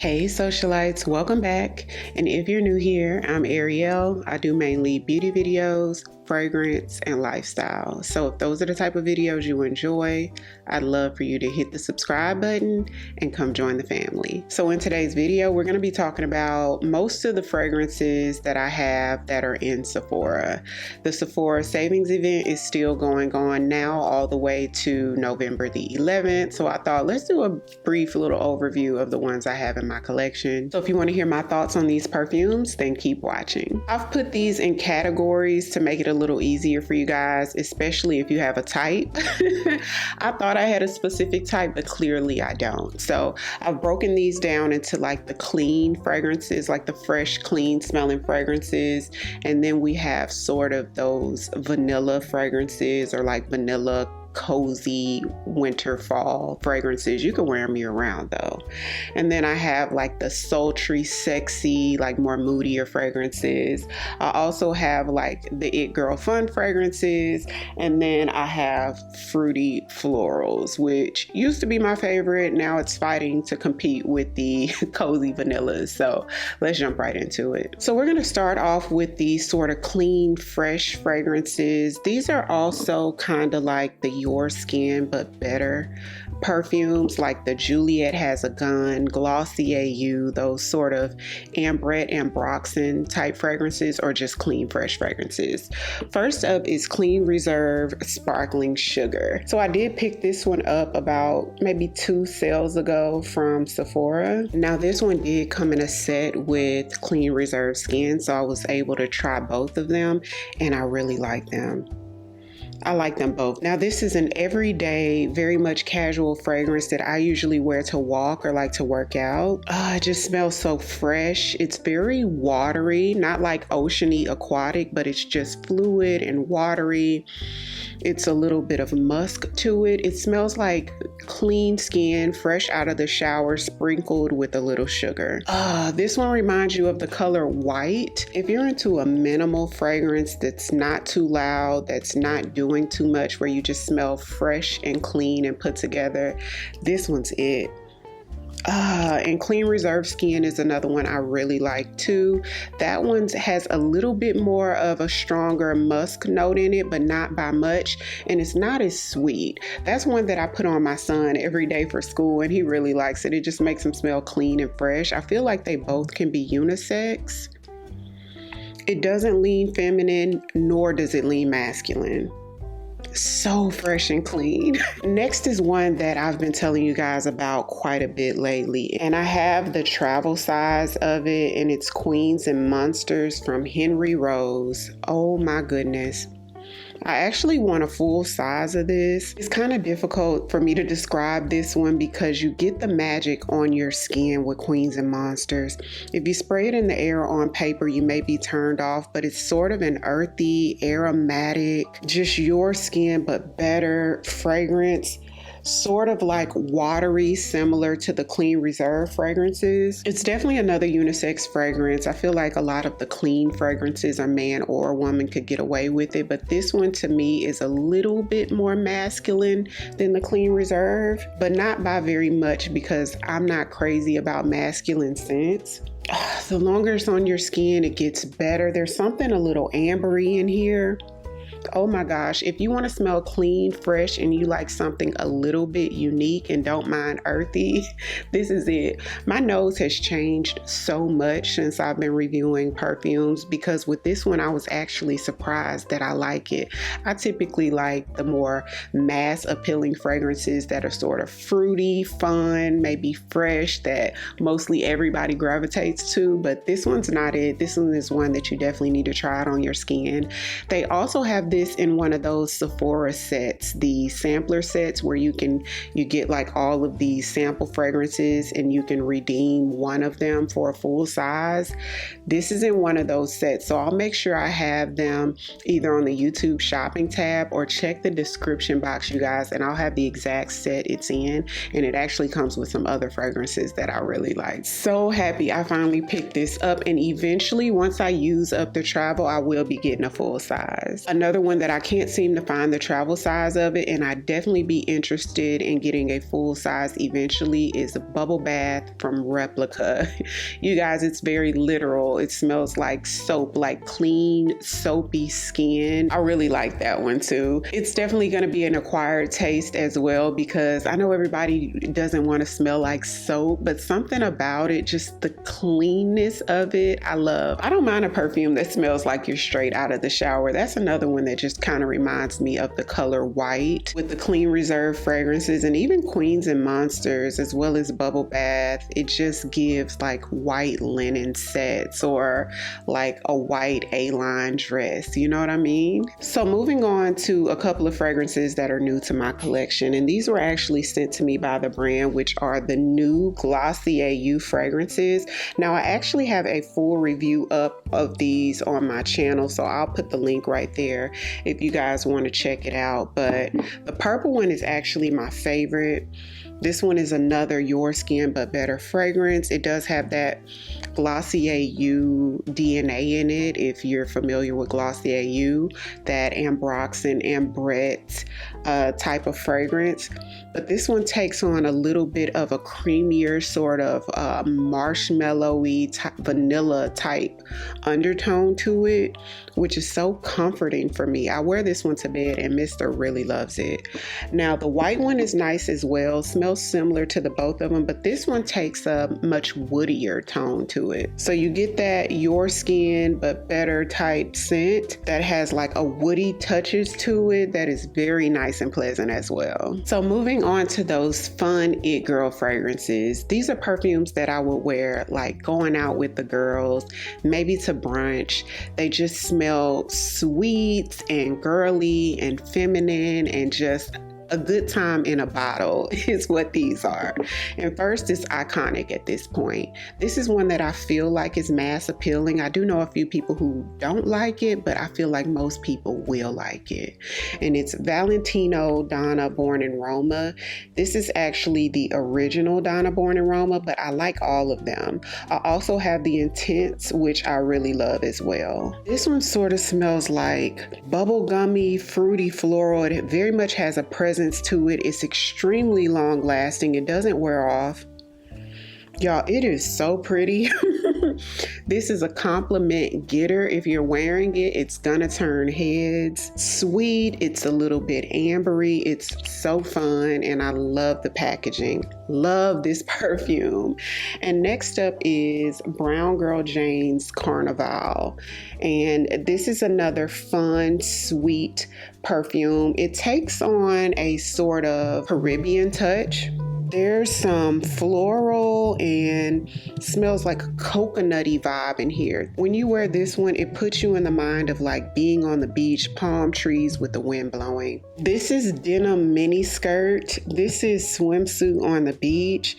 Hey socialites, welcome back. And if you're new here, I'm Ariell. I do mainly beauty videos, fragrance, and lifestyle. So if those are the type of videos you enjoy, I'd love for you to hit the subscribe button and come join the family. So in today's video, we're going to be talking about most of the fragrances that I have that are in Sephora. The Sephora savings event is still going on now all the way to November the 11th. So I thought let's do a brief little overview of the ones I have in my collection. So if you want to hear my thoughts on these perfumes, then keep watching. I've put these in categories to make it a little easier for you guys, especially if you have a type. I thought I had a specific type, but clearly I don't. So I've broken these down into like the clean fragrances, like the fresh, clean smelling fragrances. And then we have sort of those vanilla fragrances or like vanilla cozy winter fall fragrances. You can wear them year round though. And then I have like the sultry, sexy, like more moodier fragrances. I also have like the It Girl fun fragrances, and then I have fruity florals, which used to be my favorite. Now it's fighting to compete with the cozy vanillas. So let's jump right into it. So we're going to start off with these sort of clean, fresh fragrances. These are also kind of like the Your Skin but better perfumes, like the Juliet Has a Gun, Glossier You, those sort of ambrette and ambroxan type fragrances, or just clean fresh fragrances. First up is Clean Reserve Sparkling Sugar. So I did pick this one up about maybe 2 sales ago from Sephora. Now this one did come in a set with Clean Reserve Skin, so I was able to try both of them and I really like them. I like them both. Now this is an everyday, very much casual fragrance that I usually wear to walk or like to work out. It just smells so fresh. It's very watery, not like oceany aquatic, but it's just fluid and watery. It's a little bit of musk to it. It smells like clean skin, fresh out of the shower, sprinkled with a little sugar. This one reminds you of the color white. If you're into a minimal fragrance that's not too loud, that's not doing too much, where you just smell fresh and clean and put together, this one's it. And Clean Reserve Skin is another one I really like too. That one has a little bit more of a stronger musk note in it, but not by much, and it's not as sweet. That's one that I put on my son every day for school and he really likes it. It just makes him smell clean and fresh. I feel like they both can be unisex. It doesn't lean feminine, nor does it lean masculine. So fresh and clean. Next is one that I've been telling you guys about quite a bit lately, and I have the travel size of it, and it's Queens and Monsters from Henry Rose. Oh my goodness. I actually want a full size of this. It's kind of difficult for me to describe this one because you get the magic on your skin with Queens and Monsters. If you spray it in the air or on paper, you may be turned off, but it's sort of an earthy, aromatic, just your skin but better fragrance. Sort of like watery, similar to the Clean Reserve fragrances. It's definitely another unisex fragrance. I feel like a lot of the clean fragrances a man or a woman could get away with it, but this one to me is a little bit more masculine than the Clean Reserve, but not by very much because I'm not crazy about masculine scents. The longer it's on your skin, it gets better. There's something a little ambery in here. Oh my gosh, if you want to smell clean, fresh, and you like something a little bit unique and don't mind earthy, this is it. My nose has changed so much since I've been reviewing perfumes because with this one, I was actually surprised that I like it. I typically like the more mass appealing fragrances that are sort of fruity, fun, maybe fresh, that mostly everybody gravitates to, but this one's not it. This one is one that you definitely need to try it on your skin. They also have this in one of those Sephora sets, the sampler sets, where you get like all of these sample fragrances and you can redeem one of them for a full size. This is in one of those sets, so I'll make sure I have them either on the YouTube shopping tab or check the description box, you guys, and I'll have the exact set it's in, and it actually comes with some other fragrances that I really like. So happy I finally picked this up, and eventually once I use up the travel, I will be getting a full size. Another another one that I can't seem to find the travel size of it, and I'd definitely be interested in getting a full size eventually, is a Bubble Bath from Replica. You guys, it's very literal. It smells like soap, like clean, soapy skin. I really like that one too. It's definitely going to be an acquired taste as well, because I know everybody doesn't want to smell like soap, but something about it, just the cleanness of it, I love. I don't mind a perfume that smells like you're straight out of the shower. That's another one that just kind of reminds me of the color white, with the clean reserve fragrances, and even Queens and Monsters, as well as Bubble Bath. It just gives like white linen sets or like a white A-line dress, you know what I mean? So moving on to a couple of fragrances that are new to my collection, and these were actually sent to me by the brand, which are the new Glossier You fragrances. Now I actually have a full review up of these on my channel, so I'll put the link right there if you guys want to check it out. But the purple one is actually my favorite. This one is another Your Skin But Better fragrance. It does have that Glossier You DNA in it, if you're familiar with Glossier You, that ambroxan, ambrette type of fragrance. But this one takes on a little bit of a creamier sort of marshmallowy vanilla type undertone to it, which is so comforting for me. I wear this one to bed and Mr. really loves it. Now the white one is nice as well, smells similar to the both of them, but this one takes a much woodier tone to it. So you get that Your Skin But Better type scent that has like a woody touches to it that is very nice and pleasant as well. So moving on to those fun it girl fragrances. These are perfumes that I would wear like going out with the girls, maybe to brunch. They just smell sweet and girly and feminine and just a good time in a bottle is what these are. And first is Iconic at this point. This is one that I feel like is mass appealing. I do know a few people who don't like it, but I feel like most people will like it. And it's Valentino Donna Born in Roma. This is actually the original Donna Born in Roma, but I like all of them. I also have the Intense, which I really love as well. This one sort of smells like bubblegummy, fruity, floral. It very much has a presence to it. It's extremely long lasting. It doesn't wear off. Y'all, it is so pretty. This is a compliment getter. If you're wearing it, it's gonna turn heads. Sweet, it's a little bit ambery. It's so fun, and I love the packaging. Love this perfume. And next up is Brown Girl Jane's Carnival. And this is another fun, sweet perfume. It takes on a sort of Caribbean touch. There's some floral and smells like a coconutty vibe in here. When you wear this one, it puts you in the mind of like being on the beach, palm trees with the wind blowing. This is denim mini skirt. This is swimsuit on the beach.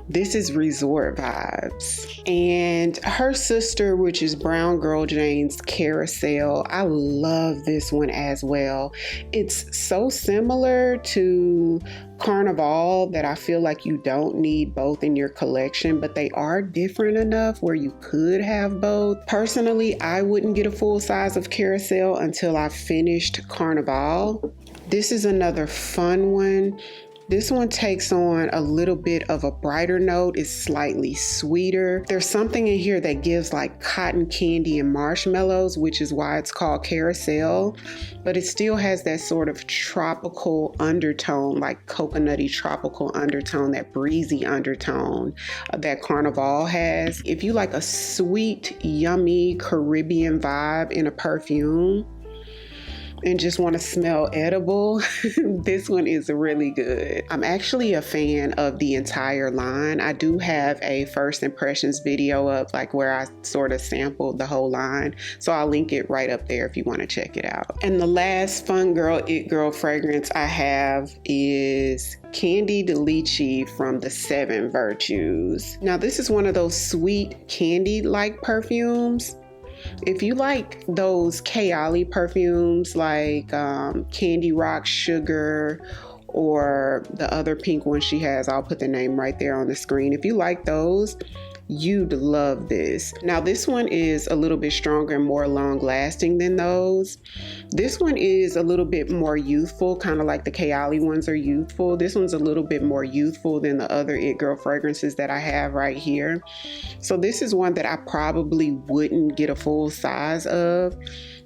This is resort vibes. And her sister, which is Brown Girl Jane's Carousel, I love this one as well. It's so similar to Carnival that I feel like you don't need both in your collection, but they are different enough where you could have both. Personally, I wouldn't get a full size of Carousel until I finished Carnival. This is another fun one. This one takes on a little bit of a brighter note. It's slightly sweeter. There's something in here that gives like cotton candy and marshmallows, which is why it's called Carousel, but it still has that sort of tropical undertone, like coconutty tropical undertone, that breezy undertone that Carnival has. If you like a sweet, yummy Caribbean vibe in a perfume, and just want to smell edible, this one is really good. I'm actually a fan of the entire line. I do have a first impressions video up, like where I sort of sampled the whole line, so I'll link it right up there if you want to check it out. And the last fun girl it girl fragrance I have is Candied Delici from the 7 Virtues. Now this is one of those sweet candy like perfumes. If you like those Kiehls perfumes like Candy Rock Sugar, or the other pink one she has, I'll put the name right there on the screen. If you like those, You'd love this. Now this one is a little bit stronger and more long lasting than those. This one is a little bit more youthful, kind of like the Kiehls ones are youthful. This one's a little bit more youthful than the other It Girl fragrances that I have right here. So this is one that I probably wouldn't get a full size of,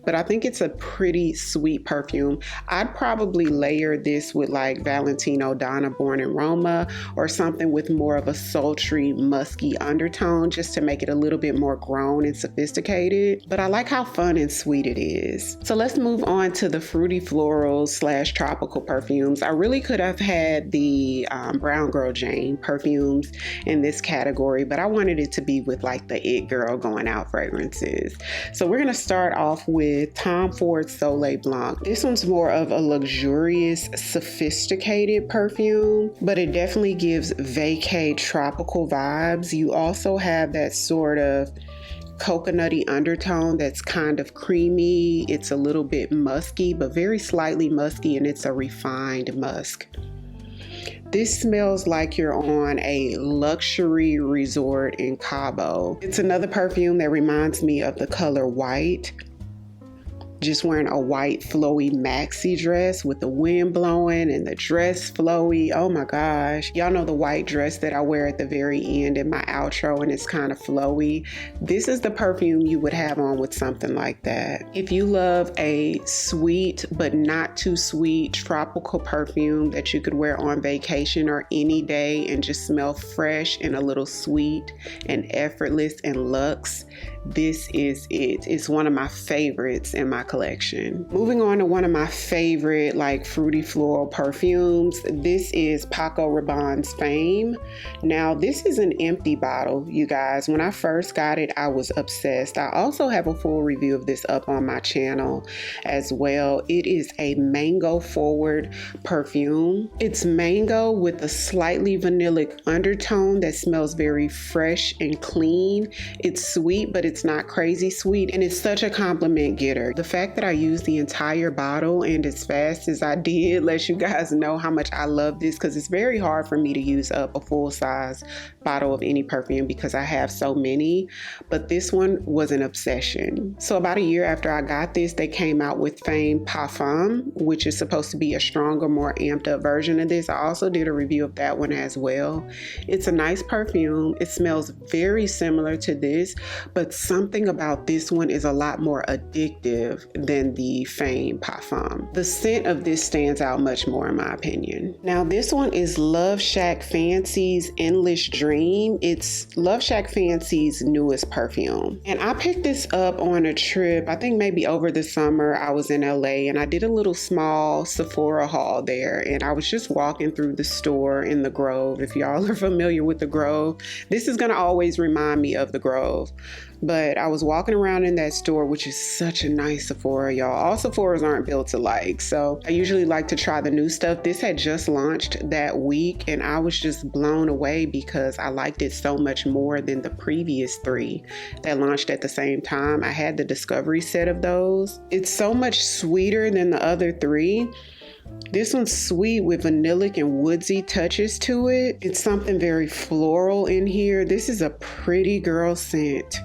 but I think it's a pretty sweet perfume. I'd probably layer this with like Valentino, Donna Born, and Roma, or something with more of a sultry, musky undertone, just to make it a little bit more grown and sophisticated. But I like how fun and sweet it is. So let's move on to the fruity florals / tropical perfumes. I really could have had the Brown Girl Jane perfumes in this category, but I wanted it to be with like the It Girl going out fragrances. So we're gonna start off with Tom Ford Soleil Blanc. This one's more of a luxurious, sophisticated perfume, but it definitely gives vacay tropical vibes. You also have that sort of coconutty undertone that's kind of creamy. It's a little bit musky, but very slightly musky, and it's a refined musk. This smells like you're on a luxury resort in Cabo. It's another perfume that reminds me of the color white. Just wearing a white flowy maxi dress with the wind blowing and the dress flowy. Oh my gosh. Y'all know the white dress that I wear at the very end in my outro, and it's kind of flowy. This is the perfume you would have on with something like that. If you love a sweet but not too sweet tropical perfume that you could wear on vacation or any day and just smell fresh and a little sweet and effortless and luxe, this is it. It's one of my favorites in my collection. Moving on to one of my favorite like fruity floral perfumes. This is Paco Rabanne's Fame. Now this is an empty bottle, you guys. When I first got it, I was obsessed. I also have a full review of this up on my channel as well. It is a mango forward perfume. It's mango with a slightly vanillic undertone that smells very fresh and clean. It's sweet, but it's not crazy sweet, and it's such a compliment getter. The fact that I used the entire bottle and as fast as I did lets you guys know how much I love this, because it's very hard for me to use up a full size bottle of any perfume because I have so many, but this one was an obsession. So about a year after I got this, they came out with Fame Parfum, which is supposed to be a stronger, more amped up version of this. I also did a review of that one as well. It's a nice perfume. It smells very similar to this, but something about this one is a lot more addictive than the Fame Parfum. The scent of this stands out much more in my opinion. Now this one is Love Shack Fancy's Endless Dream. It's Love Shack Fancy's newest perfume. And I picked this up on a trip, I think maybe over the summer. I was in LA and I did a little small Sephora haul there, and I was just walking through the store in the Grove. If y'all are familiar with the Grove, this is gonna always remind me of the Grove. But I was walking around in that store, which is such a nice Sephora, y'all. All Sephoras aren't built alike, so I usually like to try the new stuff. This had just launched that week, and I was just blown away because I liked it so much more than the previous 3 that launched at the same time. I had the Discovery set of those. It's so much sweeter than the other 3. This one's sweet with vanillic and woodsy touches to it. It's something very floral in here. This is a pretty girl scent.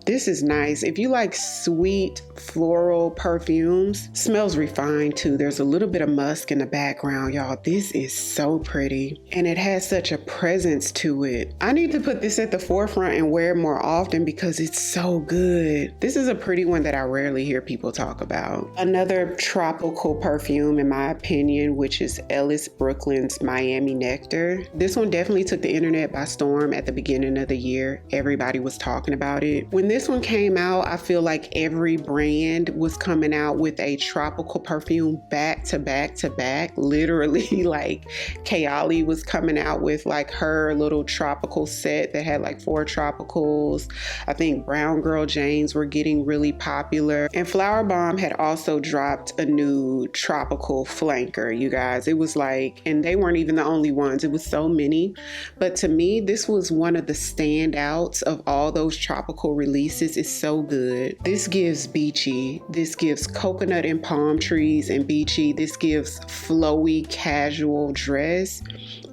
This is nice. If you like sweet floral perfumes, smells refined too. There's a little bit of musk in the background, y'all. This is so pretty, and it has such a presence to it. I need to put this at the forefront and wear it more often because it's so good. This is a pretty one that I rarely hear people talk about. Another tropical perfume in my opinion, which is Ellis Brooklyn's Miami Nectar. This one definitely took the internet by storm at the beginning of the year. Everybody was talking about it. When this one came out, I feel like every brand was coming out with a tropical perfume back to back to back. Literally, like Kiehls was coming out with like her little tropical set that had like 4 tropicals. I think Brown Girl Janes were getting really popular. And Flower Bomb had also dropped a new tropical flanker, you guys. It was like, and they weren't even the only ones. It was so many. But to me, this was one of the standouts of all those tropical releases releases is so good. This gives beachy. This gives coconut and palm trees and beachy. This gives flowy casual dress,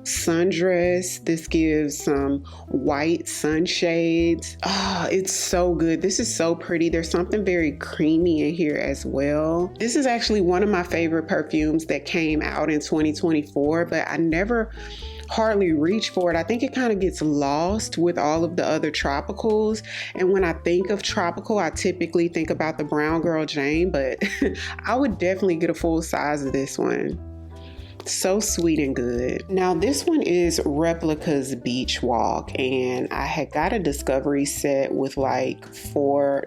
sundress. This gives some white sunshades. It's so good. This is so pretty. There's something very creamy in here as well. This is actually one of my favorite perfumes that came out in 2024, but I never hardly reach for it. I think it kind of gets lost with all of the other tropicals. And when I think of tropical, I typically think about the Brown Girl Jane, but I would definitely get a full size of this one. So sweet and good. Now this one is Replica's Beach Walk, and I had got a discovery set with like 7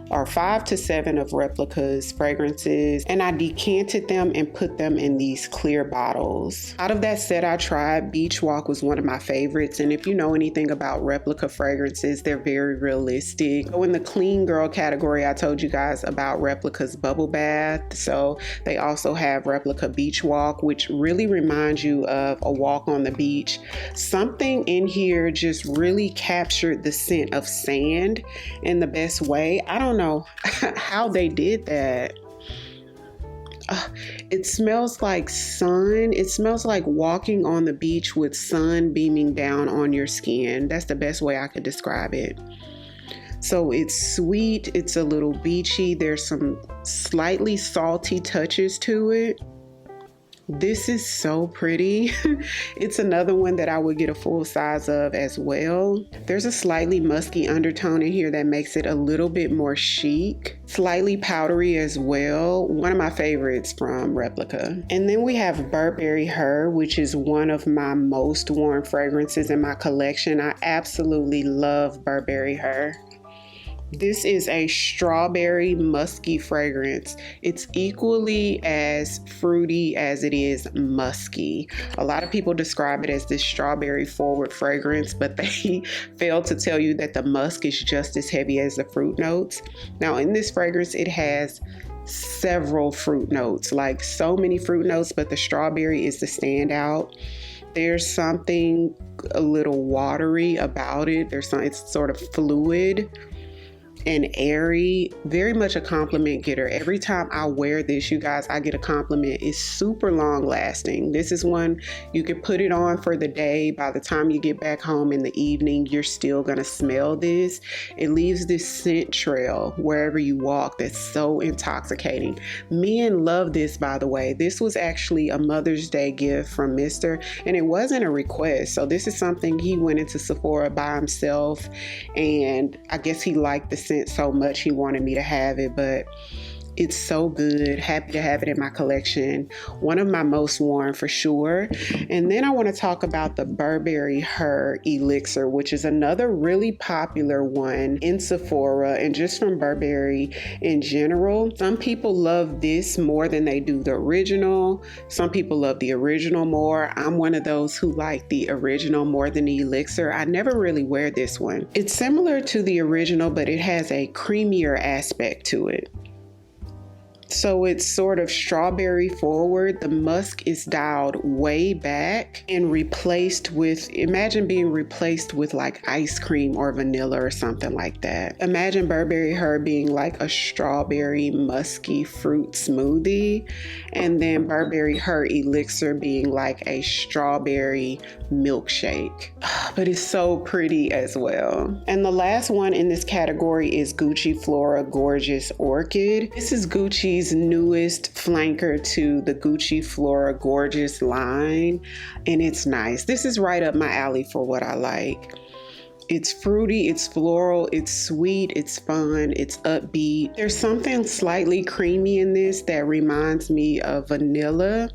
or 5 to 7 of Replica's fragrances, and I decanted them and put them in these clear bottles. Out of that set I tried, Beach Walk was one of my favorites, and if you know anything about Replica fragrances, they're very realistic. So in the clean girl category, I told you guys about Replica's Bubble Bath, so they also have Replica Beach Walk, which really reminds you of a walk on the beach. Something in here just really captured the scent of sand in the best way. I don't know how they did that. It smells like sun. It smells like walking on the beach with sun beaming down on your skin. That's the best way I could describe it. So it's sweet, it's a little beachy, there's some slightly salty touches to it. This is so pretty. It's another one that I would get a full size of as well. There's a slightly musky undertone in here that makes it a little bit more chic. Slightly powdery as well. One of my favorites from Replica. And then we have Burberry Her, which is one of my most worn fragrances in my collection. I absolutely love Burberry Her. This is a strawberry musky fragrance. It's equally as fruity as it is musky. A lot of people describe it as this strawberry forward fragrance, but they fail to tell you that the musk is just as heavy as the fruit notes. Now in this fragrance, it has several fruit notes, like so many fruit notes, but the strawberry is the standout. There's something a little watery about it. It's sort of fluid and airy, very much a compliment getter. Every time I wear this, you guys, I get a compliment. It's super long lasting. This is one you can put it on for the day. By the time you get back home in the evening, you're still gonna smell this. It leaves this scent trail wherever you walk that's so intoxicating. Men love this, by the way. This was actually a Mother's Day gift from Mr. and it wasn't a request. So this is something he went into Sephora by himself, and I guess he liked the scent so much he wanted me to have it, but it's so good. Happy to have it in my collection. One of my most worn for sure. And then I want to talk about the Burberry Her Elixir, which is another really popular one in Sephora and just from Burberry in general. Some people love this more than they do the original. Some people love the original more. I'm one of those who like the original more than the Elixir. I never really wear this one. It's similar to the original, but it has a creamier aspect to it. So it's sort of strawberry forward. The musk is dialed way back and replaced with, imagine being replaced with like ice cream or vanilla or something like that. Imagine Burberry Her being like a strawberry musky fruit smoothie, and then Burberry Her Elixir being like a strawberry milkshake. But it's so pretty as well. And the last one in this category is Gucci Flora Gorgeous Orchid. This is Gucci's newest flanker to the Gucci Flora Gorgeous line, and it's nice. This is right up my alley for what I like. It's fruity, it's floral, it's sweet, it's fun, it's upbeat. There's something slightly creamy in this that reminds me of vanilla.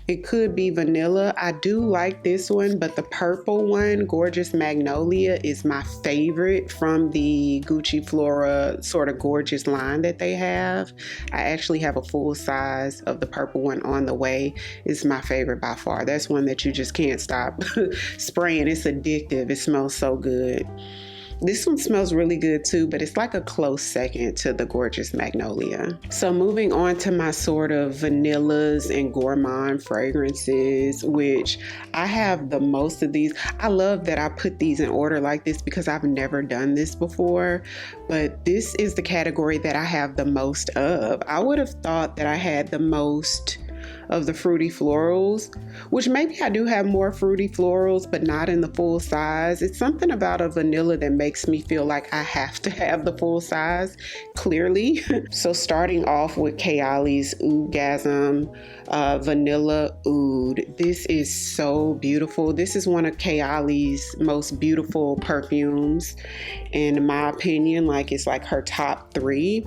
It could be vanilla. I do like this one, but the purple one, Gorgeous Magnolia, is my favorite from the Gucci Flora sort of gorgeous line that they have. I actually have a full size of the purple one on the way. It's my favorite by far. That's one that you just can't stop spraying. It's addictive. It smells so good. This one smells really good too, but it's like a close second to the Gorgeous Magnolia. So moving on to my sort of vanillas and gourmand fragrances, which I have the most of these. I love that I put these in order like this because I've never done this before, but this is the category that I have the most of. I would have thought that I had the most of the fruity florals, which maybe I do have more fruity florals, but not in the full size. It's something about a vanilla that makes me feel like I have to have the full size, clearly. So starting off with Kiehls Oudgasm Vanilla Oud. This is so beautiful. This is one of Kiehls' most beautiful perfumes, in my opinion. Like, it's like her top 3.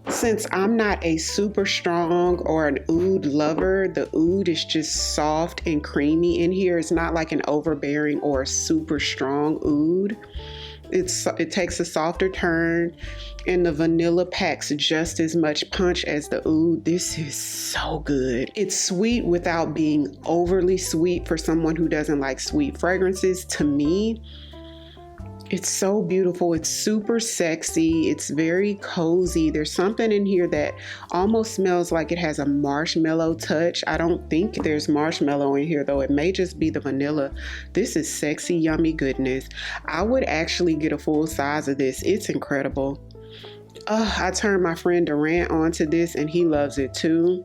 Since I'm not a super strong or an oud lover, the oud is just soft and creamy in here. It's not like an overbearing or a super strong oud. It takes a softer turn, and the vanilla packs just as much punch as the oud. This is so good. It's sweet without being overly sweet for someone who doesn't like sweet fragrances. To me, it's so beautiful. It's super sexy. It's very cozy. There's something in here that almost smells like it has a marshmallow touch. I don't think there's marshmallow in here though. It may just be the vanilla. This is sexy, yummy goodness. I would actually get a full size of this. It's incredible. I turned my friend Durant onto this and he loves it too.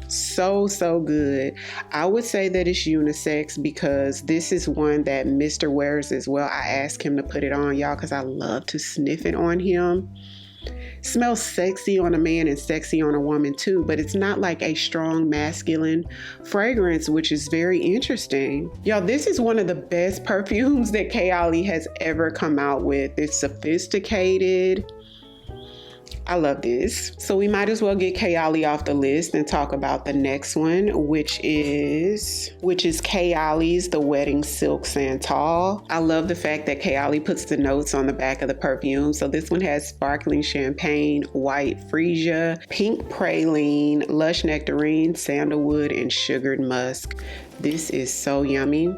So good. I would say that it's unisex because this is one that Mr. wears as well. I asked him to put it on, y'all, because I love to sniff it on him. Smells sexy on a man and sexy on a woman too, but it's not like a strong masculine fragrance, which is very interesting. Y'all, this is one of the best perfumes that Kiehls has ever come out with. It's sophisticated. I love this. So we might as well get Kiehls off the list and talk about the next one, which is Kiehls The Wedding Silk Santal. I love the fact that Kiehls puts the notes on the back of the perfume. So this one has sparkling champagne, white freesia, pink praline, lush nectarine, sandalwood, and sugared musk. This is so yummy.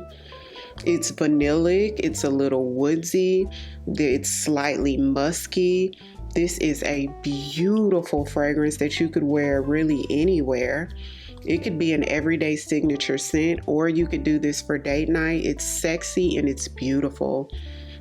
It's vanillic, it's a little woodsy, it's slightly musky. This is a beautiful fragrance that you could wear really anywhere. It could be an everyday signature scent, or you could do this for date night. It's sexy and it's beautiful.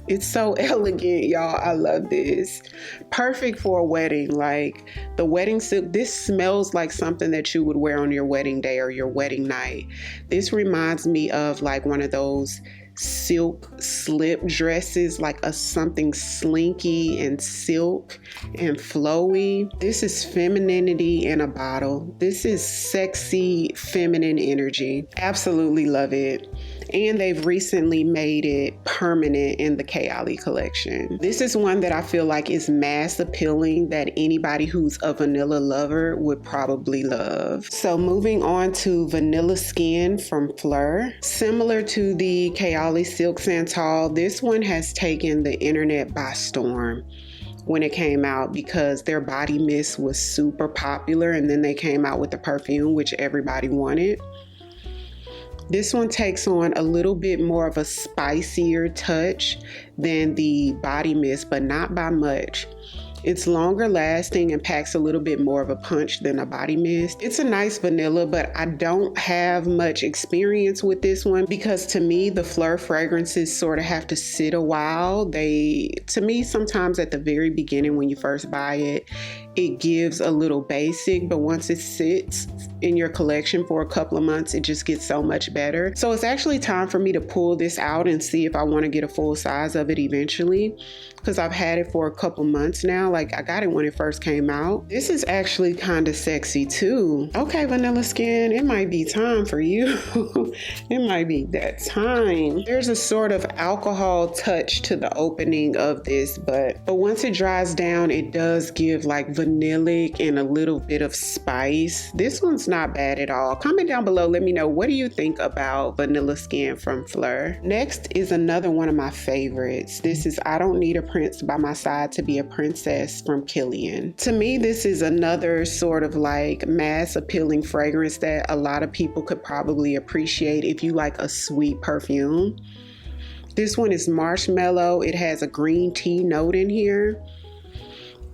It's so elegant, y'all. I love this. Perfect for a wedding. Like the wedding silk, this smells like something that you would wear on your wedding day or your wedding night. This reminds me of like one of those silk slip dresses, like a something slinky and silk and flowy. This is femininity in a bottle. This is sexy feminine energy. Absolutely love it. And they've recently made it permanent in the Kiehls collection. This is one that I feel like is mass appealing, that anybody who's a vanilla lover would probably love. So moving on to Vanilla Skin from Flur. Similar to the Kiehls Silk Santal, this one has taken the internet by storm when it came out because their body mist was super popular, and then they came out with the perfume, which everybody wanted. This one takes on a little bit more of a spicier touch than the body mist, but not by much. It's longer lasting and packs a little bit more of a punch than a body mist. It's a nice vanilla, but I don't have much experience with this one because to me, the Flur fragrances sort of have to sit a while. To me, sometimes at the very beginning when you first buy it, it gives a little basic, but once it sits in your collection for a couple of months, it just gets so much better. So it's actually time for me to pull this out and see if I want to get a full size of it eventually, because I've had it for a couple months now. Like I got it when it first came out. This is actually kind of sexy too. Okay, Vanilla Skin, it might be time for you. It might be that time. There's a sort of alcohol touch to the opening of this, but once it dries down, it does give like vanillic and a little bit of spice. This one's not bad at all. Comment down below, let me know, what do you think about Vanilla Skin from Flur? Next is another one of my favorites. This is I Don't Need a Prince by My Side to Be a Princess from Kilian. To me, this is another sort of like mass appealing fragrance that a lot of people could probably appreciate if you like a sweet perfume. This one is marshmallow. It has a green tea note in here.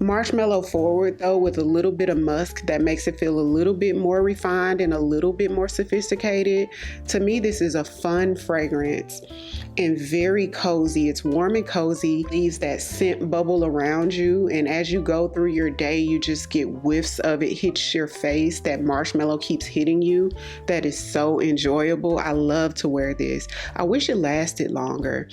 Marshmallow forward though, with a little bit of musk that makes it feel a little bit more refined and a little bit more sophisticated. To me, this is a fun fragrance and very cozy. It's warm and cozy, leaves that scent bubble around you, and as you go through your day, you just get whiffs of it, hits your face. That marshmallow keeps hitting you. That is so enjoyable. I love to wear this. I wish it lasted longer.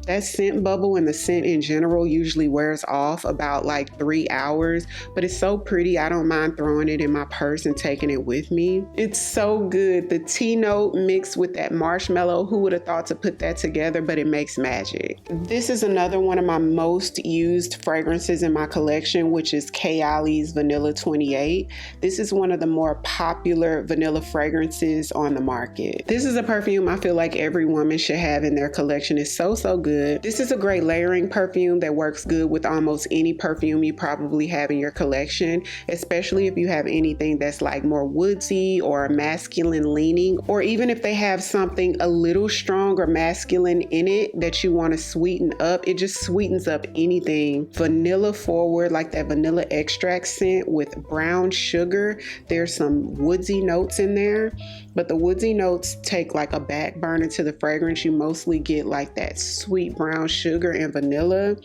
That scent bubble and the scent in general usually wears off about like 3 hours, but it's so pretty. I don't mind throwing it in my purse and taking it with me. It's so good. The tea note mixed with that marshmallow. Who would have thought to put that together, but it makes magic. This is another one of my most used fragrances in my collection, which is Kiehls Vanilla 28. This is one of the more popular vanilla fragrances on the market. This is a perfume I feel like every woman should have in their collection. It's so good. This is a great layering perfume that works good with almost any perfume you probably have in your collection, especially if you have anything that's like more woodsy or masculine leaning, or even if they have something a little strong or masculine in it that you want to sweeten up. It just sweetens up anything. Vanilla forward, like that vanilla extract scent with brown sugar. There's some woodsy notes in there, but the woodsy notes take like a back burner to the fragrance. You mostly get like that sweet brown sugar and vanilla.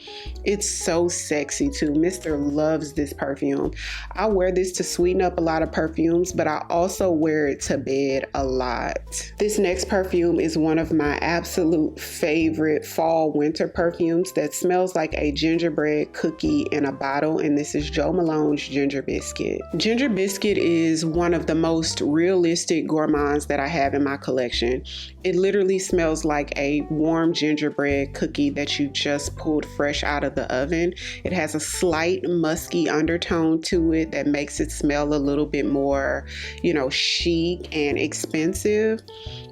It's so sexy too. Mr. loves this perfume. I wear this to sweeten up a lot of perfumes, but I also wear it to bed a lot. This next perfume is one of my absolute favorite fall winter perfumes that smells like a gingerbread cookie in a bottle, and this is Jo Malone's Ginger Biscuit. Ginger Biscuit is one of the most realistic gourmands that I have in my collection. It literally smells like a warm gingerbread cookie that you just pulled fresh out of the oven. It has a slight musky undertone to it that makes it smell a little bit more, you know, chic and expensive.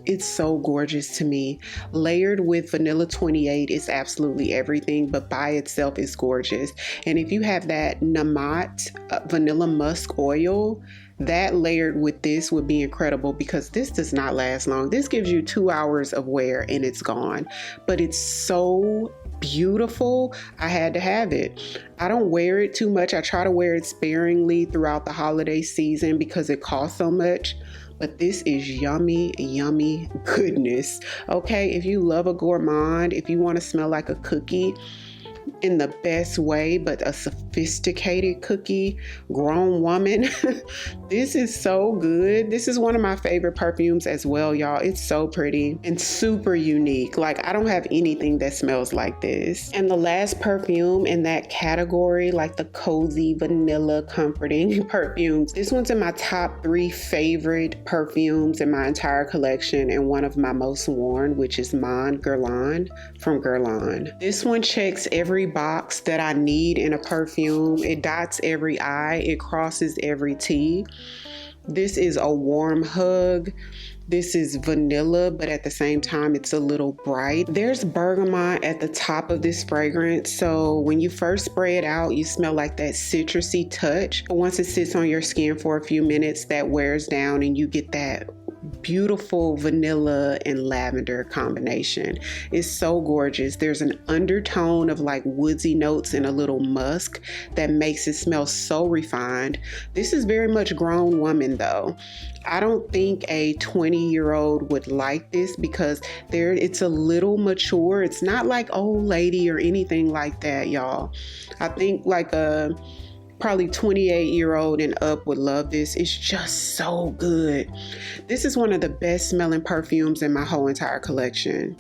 It's so gorgeous to me. Layered with Vanilla 28 is absolutely everything, but by itself is gorgeous. And if you have that Namat vanilla musk oil, that layered with this would be incredible, because this does not last long. This gives you 2 hours of wear and it's gone, but it's so beautiful. I had to have it. I don't wear it too much. I try to wear it sparingly throughout the holiday season because it costs so much. But this is yummy, yummy goodness. Okay, if you love a gourmand, if you want to smell like a cookie in the best way, but a sophisticated cookie, grown woman, this is so good. This is one of my favorite perfumes as well, y'all. It's so pretty and super unique. Like, I don't have anything that smells like this. And the last perfume in that category, like the cozy, vanilla, comforting perfumes, this one's in my top 3 favorite perfumes in my entire collection, and one of my most worn, which is Mon Guerlain from Guerlain. This one checks every box that I need in a perfume. It dots every I, it crosses every T. This is a warm hug. This is vanilla, but at the same time, it's a little bright. There's bergamot at the top of this fragrance. So when you first spray it out, you smell like that citrusy touch. But once it sits on your skin for a few minutes, that wears down and you get that beautiful vanilla and lavender combination. It's so gorgeous. There's an undertone of like woodsy notes and a little musk that makes it smell so refined. This is very much grown woman though. I don't think a 20-year-old would like this because it's a little mature. It's not like old lady or anything like that, y'all. I think like a probably 28-year-old and up would love this. It's just so good. This is one of the best smelling perfumes in my whole entire collection.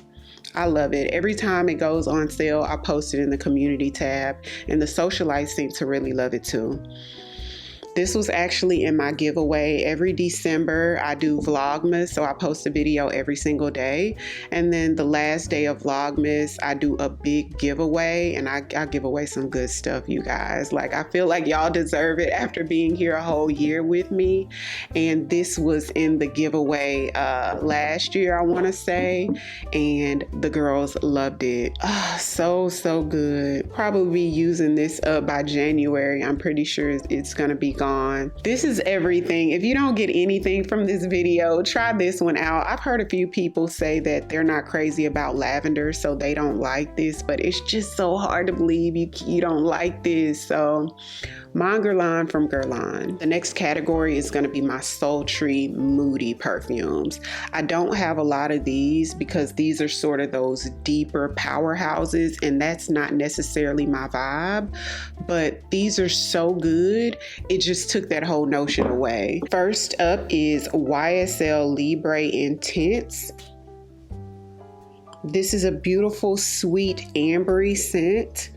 I love it. Every time it goes on sale, I post it in the community tab, and the socialites seem to really love it too. This was actually in my giveaway. Every December, I do Vlogmas, so I post a video every single day. And then the last day of Vlogmas, I do a big giveaway, and I give away some good stuff, you guys. Like, I feel like y'all deserve it after being here a whole year with me. And this was in the giveaway last year, I want to say, and the girls loved it. Oh, so good. Probably be using this up by January. I'm pretty sure it's going to be gone gone. This is everything. If you don't get anything from this video, try this one out. I've heard a few people say that they're not crazy about lavender, so they don't like this, but it's just so hard to believe you don't like this. So Mon Guerlain from Guerlain. The next category is going to be my sultry, moody perfumes. I don't have a lot of these because these are sort of those deeper powerhouses, and that's not necessarily my vibe, but these are so good. It just took that whole notion away. First up is YSL Libre Intense. This is a beautiful, sweet, ambery scent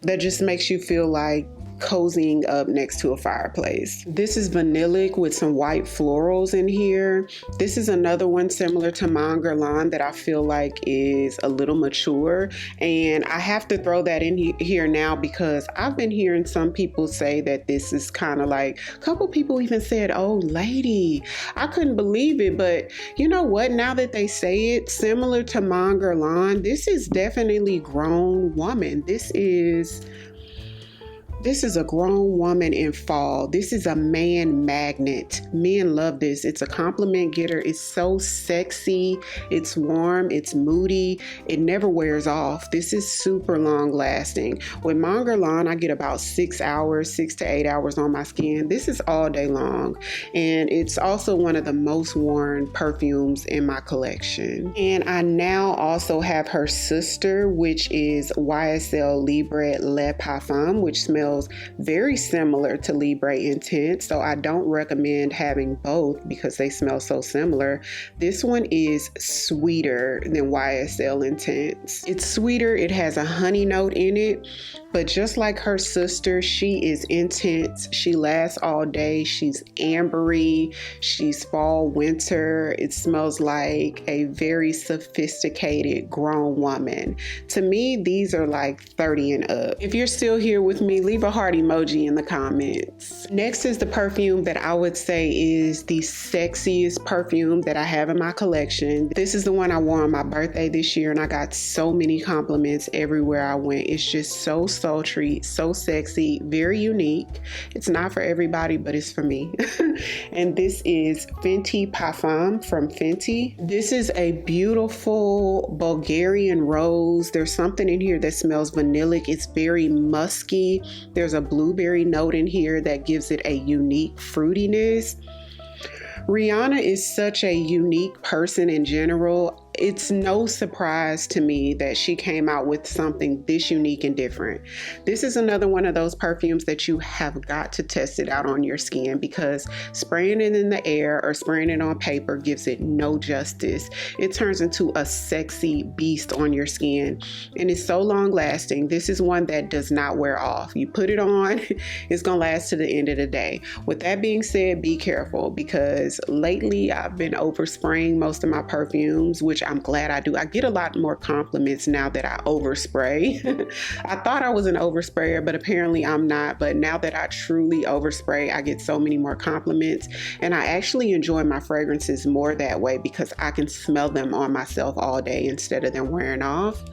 that just makes you feel like cozying up next to a fireplace. This is vanillic with some white florals in here. This is another one similar to Mon Guerlain that I feel like is a little mature, and I have to throw that in here now because I've been hearing some people say that this is kind of like, a couple people even said, oh lady. I couldn't believe it, but you know what, now that they say it, similar to Mon Guerlain, this is definitely grown woman. This is a grown woman in fall. This is a man magnet. Men love this. It's a compliment getter. It's so sexy. It's warm. It's moody. It never wears off. This is super long lasting. With Mon Guerlain, I get about 6 hours, 6 to 8 hours on my skin. This is all day long. And it's also one of the most worn perfumes in my collection. And I now also have her sister, which is YSL Libre Le Parfum, which smells very similar to Libre Intense, so I don't recommend having both because they smell so similar. This one is sweeter than YSL Intense. It's sweeter, it has a honey note in it, but just like her sister, she is intense. She lasts all day. She's ambery. She's fall winter. It smells like a very sophisticated grown woman. To me, these are like 30 and up. If you're still here with me, leave a heart emoji in the comments. Next is the perfume that I would say is the sexiest perfume that I have in my collection. This is the one I wore on my birthday this year, and I got so many compliments everywhere I went. It's just so sultry, so sexy, very unique. It's not for everybody, but it's for me. And this is Fenty Pam from Fenty. This is a beautiful Bulgarian rose. There's something in here that smells vanillic. It's very musky. There's a blueberry note in here that gives it a unique fruitiness. Rihanna is such a unique person in general. It's no surprise to me that she came out with something this unique and different. This is another one of those perfumes that you have got to test it out on your skin, because spraying it in the air or spraying it on paper gives it no justice. It turns into a sexy beast on your skin, and it's so long lasting. This is one that does not wear off. You put it on, it's gonna last to the end of the day. With that being said, be careful, because lately I've been overspraying most of my perfumes, which I'm glad I do. I get a lot more compliments now that I overspray. I thought I was an oversprayer, but apparently I'm not. But now that I truly overspray, I get so many more compliments. And I actually enjoy my fragrances more that way because I can smell them on myself all day instead of them wearing off.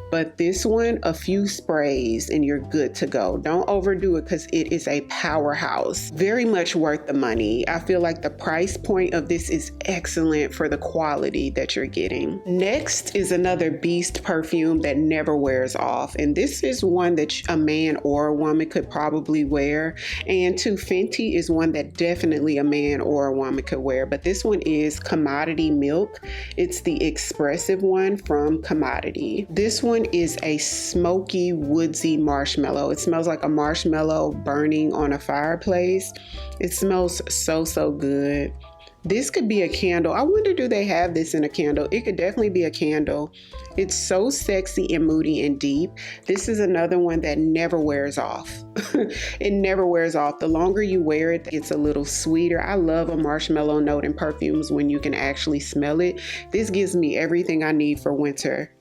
But this one, a few sprays and you're good to go. Don't overdo it because it is a powerhouse. Very much worth the money. I feel like the price point of this is excellent for the quality that you're getting. Next is another beast perfume that never wears off. And this is one that a man or a woman could probably wear. And too, Fenty is one that definitely a man or a woman could wear. But this one is Commodity Milk. It's the expressive one from Commodity. This one is a smoky, woodsy marshmallow. It smells like a marshmallow burning on a fireplace. It smells so good. This could be a candle. I wonder, do they have this in a candle? It could definitely be a candle. It's so sexy and moody and deep. This is another one that never wears off. It never wears off. The longer you wear it, it's a little sweeter. I love a marshmallow note in perfumes when you can actually smell it. This gives me everything I need for winter.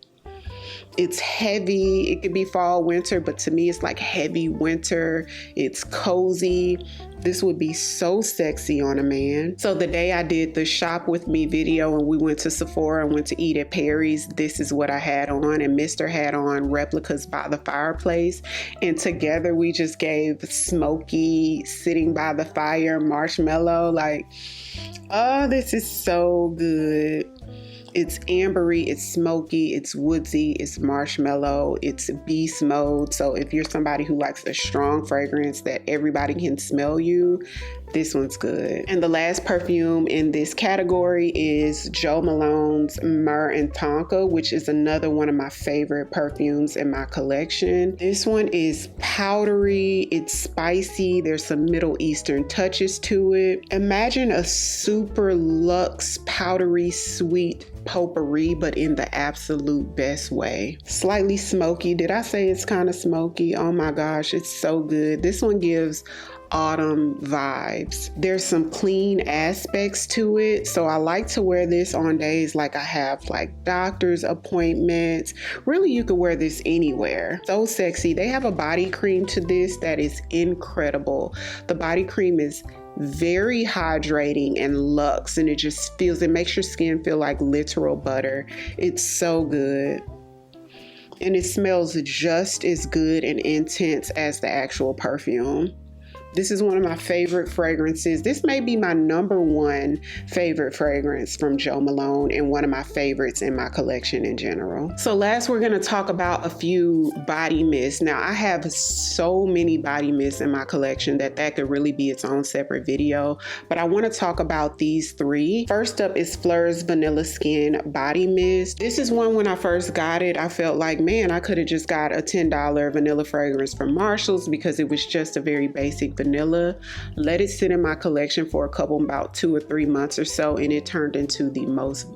It's heavy. It could be fall, winter, but to me it's like heavy winter. It's cozy. This would be so sexy on a man. So the day I did the shop with me video and we went to Sephora and went to eat at Perry's, this is what I had on, and Mr. had on Replicas by the Fireplace. And together we just gave smoky, sitting by the fire, marshmallow. Like, oh, this is so good. It's ambery, it's smoky, it's woodsy, it's marshmallow, it's beast mode. So if you're somebody who likes a strong fragrance that everybody can smell you, this one's good. And the last perfume in this category is Jo Malone's Myrrh and Tonka, which is another one of my favorite perfumes in my collection. This one is powdery, it's spicy, there's some Middle Eastern touches to it. Imagine a super luxe, powdery, sweet potpourri, but in the absolute best way. Slightly smoky. Did I say it's kind of smoky? Oh my gosh, it's so good. This one gives autumn vibes. There's some clean aspects to it, so I like to wear this on days like I have like doctor's appointments. Really, you could wear this anywhere. So sexy. They have a body cream to this that is incredible. The body cream is very hydrating and luxe, and it makes your skin feel like literal butter. It's so good. And it smells just as good and intense as the actual perfume. This is one of my favorite fragrances. This may be my #1 favorite fragrance from Jo Malone and one of my favorites in my collection in general. So last, we're gonna talk about a few body mists. Now, I have so many body mists in my collection that could really be its own separate video, but I wanna talk about these 3. First up is Flur's Vanilla Skin Body Mist. This is one, when I first got it, I felt like, man, I could have just got a $10 vanilla fragrance from Marshall's because it was just a very basic vanilla. Let it sit in my collection for about 2 or 3 months or so, and it turned into the most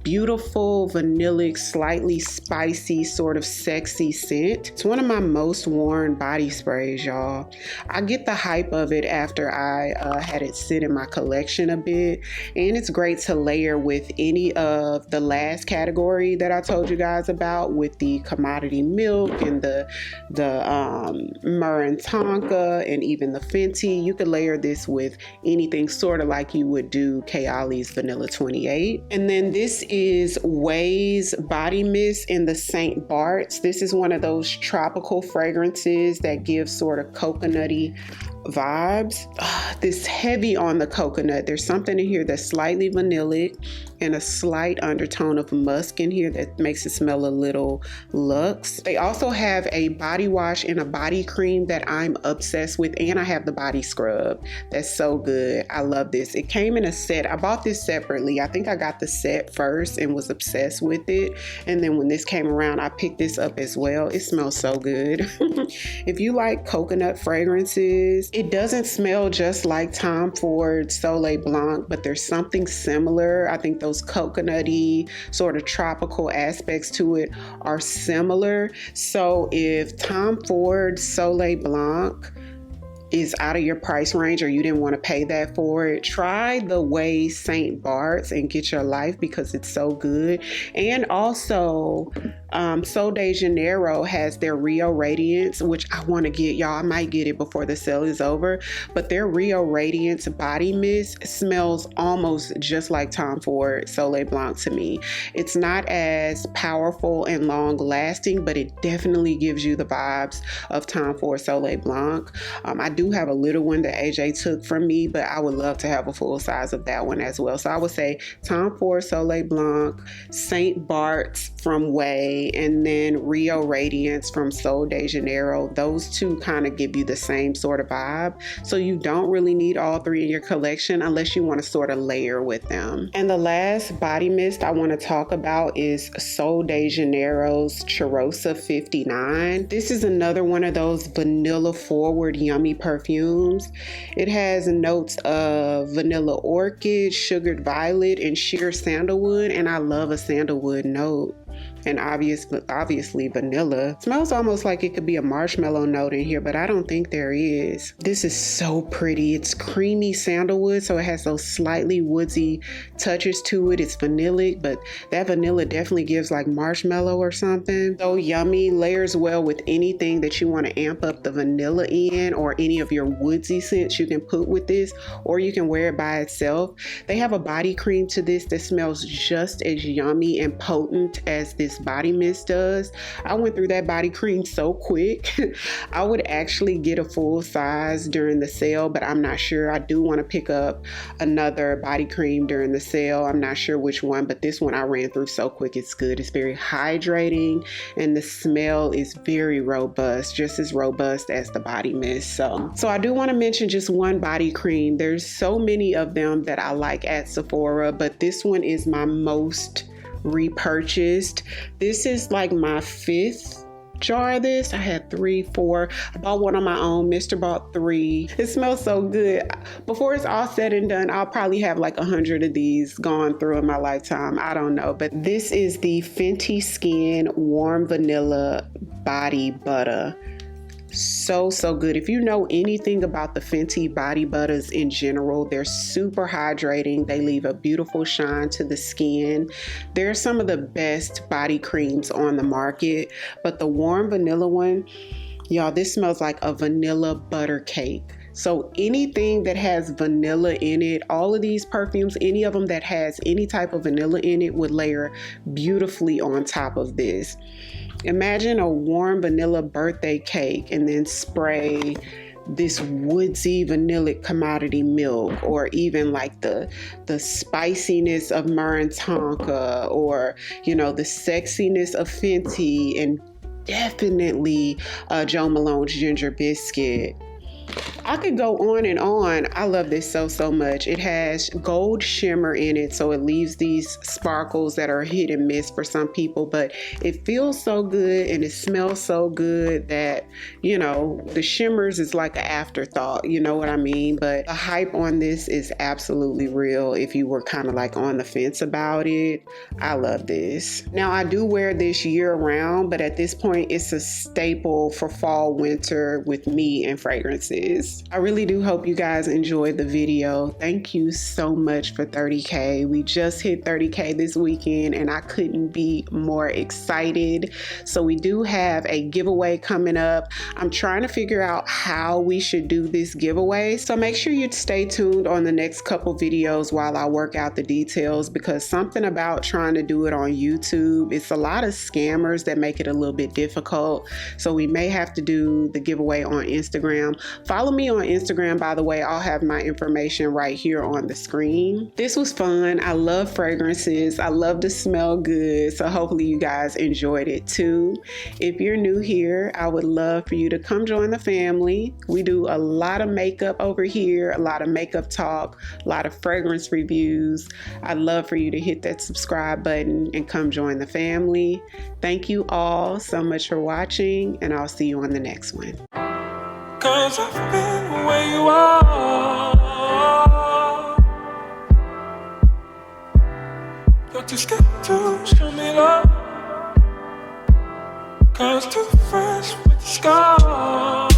beautiful, vanillic, slightly spicy, sort of sexy scent. It's one of my most worn body sprays, y'all. I get the hype of it after I had it sit in my collection a bit, and it's great to layer with any of the last category that I told you guys about, with the commodity milk and the Myrrh and Tonka and even the Fenty. You could layer this with anything, sort of like you would do Kiehls Vanilla 28. And then this is Way's Body Mist in the St Barts. This is one of those tropical fragrances that give sort of coconutty vibes. This heavy on the coconut. There's something in here that's slightly vanillic and a slight undertone of musk in here that makes it smell a little luxe. They also have a body wash and a body cream that I'm obsessed with, and I have the body scrub. That's so good. I love this. It came in a set. I bought this separately. I think I got the set first and was obsessed with it, and then when this came around, I picked this up as well. It smells so good. If you like coconut fragrances, it doesn't smell just like Tom Ford's Soleil Blanc, but there's something similar. I think those coconutty sort of tropical aspects to it are similar. So if Tom Ford's Soleil Blanc is out of your price range or you didn't want to pay that for it, try the Way St Barts and get your life, because it's so good. And also Sode Janeiro has their Rio Radiance, which I want to get, y'all. I might get it before the sale is over, but their Rio Radiance body mist smells almost just like Tom Ford Soleil Blanc to me. It's not as powerful and long lasting, but it definitely gives you the vibes of Tom Ford Soleil Blanc. I do have a little one that AJ took from me, but I would love to have a full size of that one as well. So I would say Tom Ford Soleil Blanc, St Barts from Way, and then Rio Radiance from Sode Janeiro. Those two kind of give you the same sort of vibe. So you don't really need all 3 in your collection unless you want to sort of layer with them. And the last body mist I want to talk about is Sode Janeiro's Cheirosa 59. This is another one of those vanilla forward yummy perfumes. It has notes of vanilla orchid, sugared violet, and sheer sandalwood, and I love a sandalwood note. and obviously vanilla. It smells almost like it could be a marshmallow note in here, but I don't think there is. This is so pretty. It's creamy sandalwood, so it has those slightly woodsy touches to it. It's vanillic, but that vanilla definitely gives like marshmallow or something. So yummy, layers well with anything that you want to amp up the vanilla in, or any of your woodsy scents you can put with this, or you can wear it by itself. They have a body cream to this that smells just as yummy and potent as this body mist does. I went through that body cream so quick. I would actually get a full size during the sale, but I'm not sure. I do want to pick up another body cream during the sale. I'm not sure which one, but this one I ran through so quick. It's good. It's very hydrating, and the smell is very robust, just as robust as the body mist. So I do want to mention just one body cream. There's so many of them that I like at Sephora, but this one is my most repurchased. This is like my 5th jar of this. I had 3, 4. I bought one on my own. Mr. bought 3. It smells so good. Before it's all said and done, I'll probably have like 100 of these gone through in my lifetime. I don't know, but this is the Fenty Skin Warm Vanilla Body Butter. So good. If you know anything about the Fenty body butters in general, they're super hydrating. They leave a beautiful shine to the skin. They're some of the best body creams on the market, but the warm vanilla one, y'all, this smells like a vanilla butter cake. So anything that has vanilla in it, all of these perfumes, any of them that has any type of vanilla in it would layer beautifully on top of this. Imagine a warm vanilla birthday cake and then spray this woodsy vanillic commodity milk, or even like the spiciness of Meringue Tonka, or you know, the sexiness of Fenty, and definitely Jo Malone's ginger biscuit. I could go on and on. I love this so much. It has gold shimmer in it, so it leaves these sparkles that are hit and miss for some people, but it feels so good and it smells so good that, you know, the shimmers is like an afterthought, you know what I mean? But the hype on this is absolutely real if you were kind of like on the fence about it. I love this. Now, I do wear this year round, but at this point it's a staple for fall, winter with me and fragrances. I really do hope you guys enjoyed the video. Thank you so much for 30K. We just hit 30K this weekend and I couldn't be more excited. So we do have a giveaway coming up. I'm trying to figure out how we should do this giveaway. So make sure you stay tuned on the next couple videos while I work out the details, because something about trying to do it on YouTube, it's a lot of scammers that make it a little bit difficult. So we may have to do the giveaway on Instagram. Follow me on Instagram, by the way. I'll have my information right here on the screen. This was fun. I love fragrances. I love to smell good. So hopefully you guys enjoyed it too. If you're new here, I would love for you to come join the family. We do a lot of makeup over here, a lot of makeup talk, a lot of fragrance reviews. I'd love for you to hit that subscribe button and come join the family. Thank you all so much for watching, and I'll see you on the next one. 'Cause I've been where you are. You're too scared to show me love, 'cause too fresh with the scars.